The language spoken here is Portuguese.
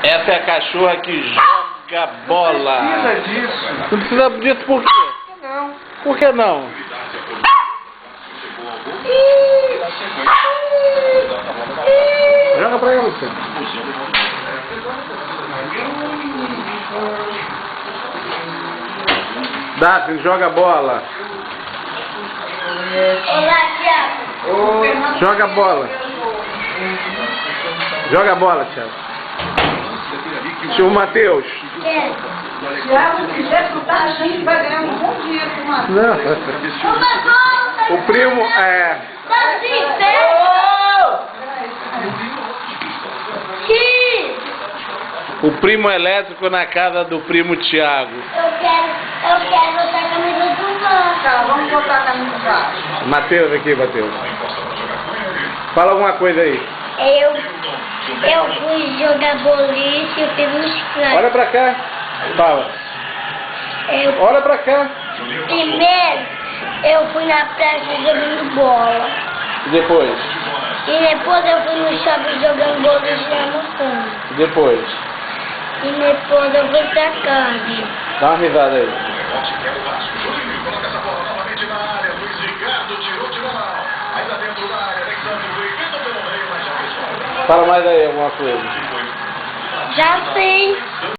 Essa é a cachorra que joga bola. Não precisa disso. Não precisa disso por quê? Não. Por que não? Joga pra ela, você. Daphne, joga bola. Olá, Thiago. Joga bola. Joga bola, Thiago. Tio Matheus. Thiago, se quiser chutar, a gente vai ganhar um bom dinheiro com uma. Não. Uma bola. O primo é... Tá de pé. O primo elétrico na casa do primo Thiago. Eu quero botar a camisa do Mano. Tá, vamos botar a camisa embaixo. Matheus aqui, Matheus. Fala alguma coisa aí. Eu fui jogar boliche, eu fiz uns craques. Olha pra cá. Fala. Olha pra cá. Primeiro, eu fui na praça jogando bola. E depois? E depois eu fui no shopping jogando boliche e almoçando. E depois? E depois eu fui pra casa. Dá uma risada aí. Fala mais aí alguma coisa. Já sei.